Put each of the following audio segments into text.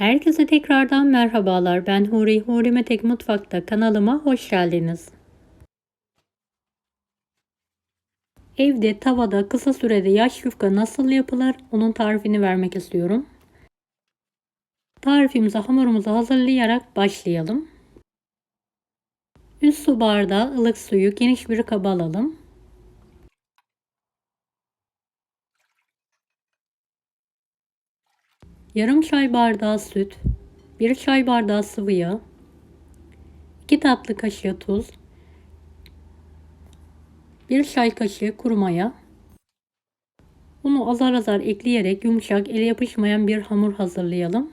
Herkese tekrardan merhabalar. Ben Huri, Huri'me Tek Mutfak'ta kanalıma hoş geldiniz. Evde tavada kısa sürede yaş yufka nasıl yapılır? Onun tarifini vermek istiyorum. Hamurumuzu hazırlayarak başlayalım. 3 su bardağı ılık suyu geniş bir kaba alalım. Yarım çay bardağı süt, 1 çay bardağı sıvı yağ, 2 tatlı kaşığı tuz, 1 çay kaşığı kuru maya. Unu azar azar ekleyerek yumuşak, ele yapışmayan bir hamur hazırlayalım.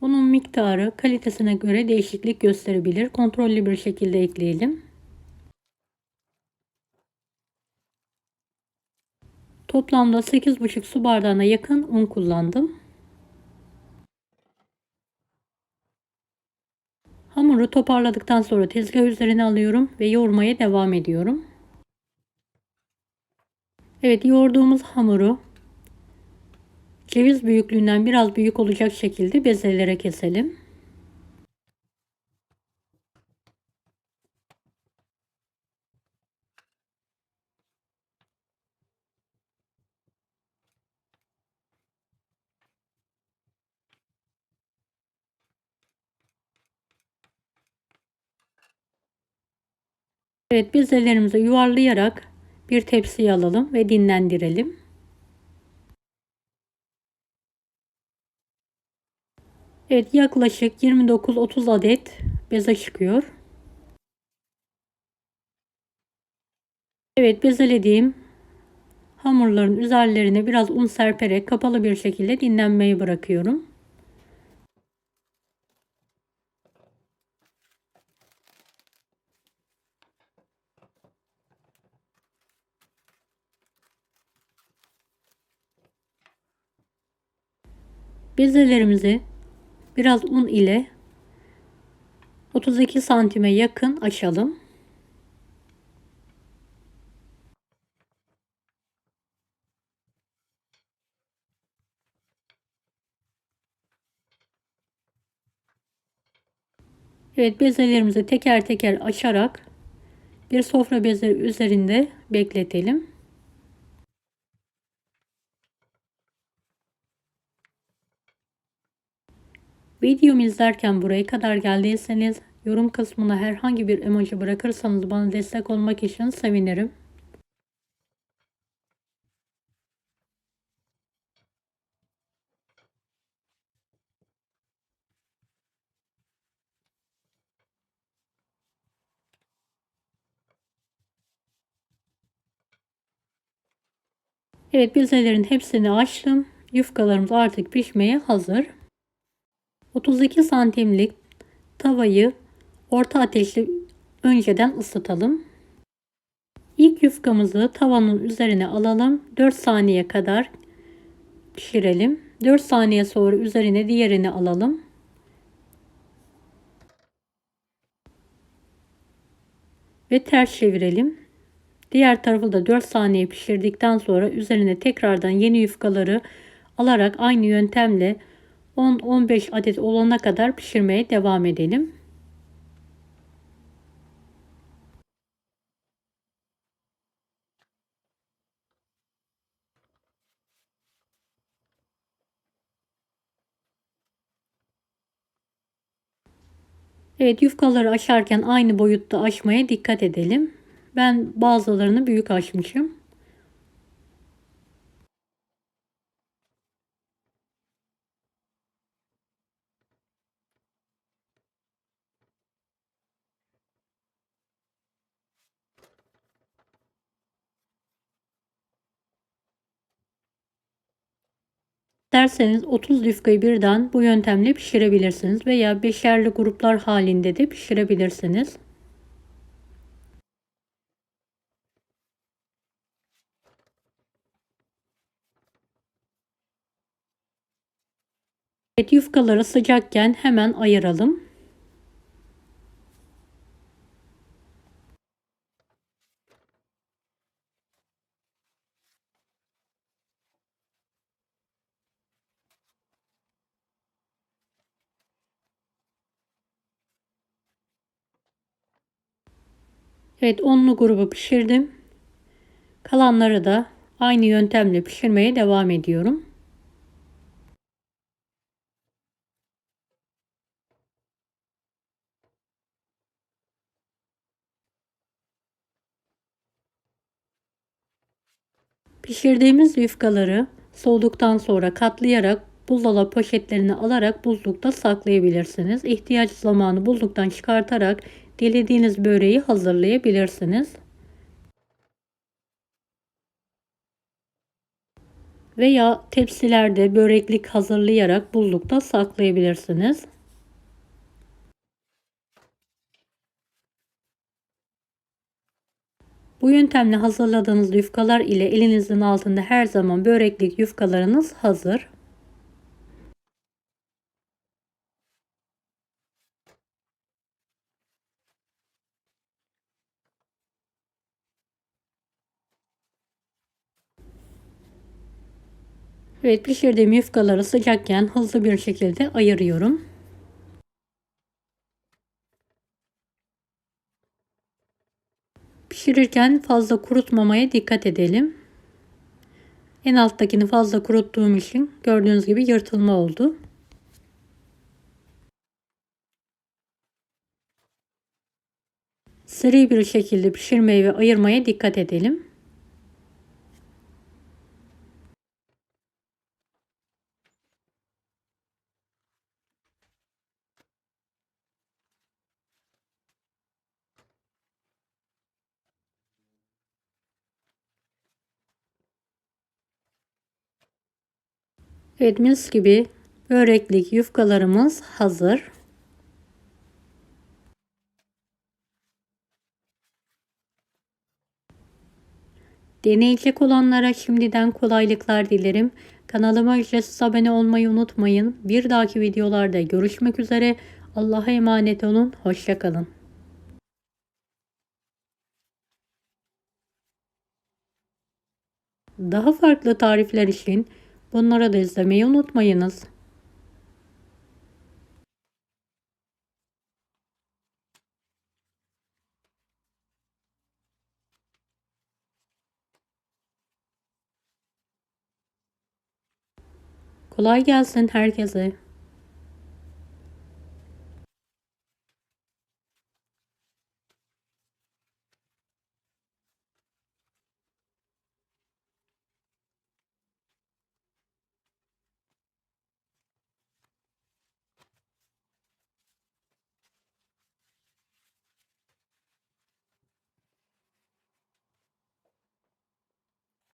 Unun miktarı kalitesine göre değişiklik gösterebilir. Kontrollü bir şekilde ekleyelim. Toplamda 8,5 su bardağına yakın un kullandım. Hamuru toparladıktan sonra tezgah üzerine alıyorum ve yoğurmaya devam ediyorum. Evet, yoğurduğumuz hamuru ceviz büyüklüğünden biraz büyük olacak şekilde bezelere keselim. Evet, bezelerimizi yuvarlayarak bir tepsiye alalım ve dinlendirelim. Evet, yaklaşık 29-30 adet beze çıkıyor. Evet, bezelediğim hamurların üzerlerine biraz un serperek kapalı bir şekilde dinlenmeye bırakıyorum. Bezelerimizi biraz un ile 32 santime yakın açalım. Evet, bezelerimizi teker teker açarak bir sofra bezi üzerinde bekletelim. Videomu izlerken buraya kadar geldiyseniz yorum kısmına herhangi bir emoji bırakırsanız bana destek olmak için sevinirim. Evet, bezelerin hepsini açtım. Yufkalarımız artık pişmeye hazır. 32 santimlik tavayı orta ateşte önceden ısıtalım. İlk yufkamızı tavanın üzerine alalım. 4 saniye kadar pişirelim. 4 saniye sonra üzerine diğerini alalım. Ve ters çevirelim. Diğer tarafı da 4 saniye pişirdikten sonra üzerine tekrardan yeni yufkaları alarak aynı yöntemle 10-15 adet olana kadar pişirmeye devam edelim. Evet, yufkaları açarken aynı boyutta açmaya dikkat edelim. Ben bazılarını büyük açmışım. Derseniz 30 yufkayı birden bu yöntemle pişirebilirsiniz veya beşerli gruplar halinde de pişirebilirsiniz. Evet, yufkaları sıcakken hemen ayıralım. Evet, onlu grubu pişirdim. Kalanları da aynı yöntemle pişirmeye devam ediyorum. Pişirdiğimiz yufkaları soğuduktan sonra katlayarak buzdolabı poşetlerine alarak buzlukta saklayabilirsiniz. İhtiyaç zamanı buzluktan çıkartarak dilediğiniz böreği hazırlayabilirsiniz. Veya tepsilerde böreklik hazırlayarak buzlukta saklayabilirsiniz. Bu yöntemle hazırladığınız yufkalar ile elinizin altında her zaman böreklik yufkalarınız hazır. Evet, pişirdiğim yufkaları sıcakken hızlı bir şekilde ayırıyorum. Pişirirken fazla kurutmamaya dikkat edelim. En alttakini fazla kuruttuğum için gördüğünüz gibi yırtılma oldu. Seri bir şekilde pişirmeye ve ayırmaya dikkat edelim. Evet, mis gibi böreklik yufkalarımız hazır. Deneyecek olanlara şimdiden kolaylıklar dilerim. Kanalıma ücretsiz abone olmayı unutmayın. Bir dahaki videolarda görüşmek üzere. Allah'a emanet olun. Hoşça kalın. Daha farklı tarifler için bunları da izlemeyi unutmayınız. Kolay gelsin herkese.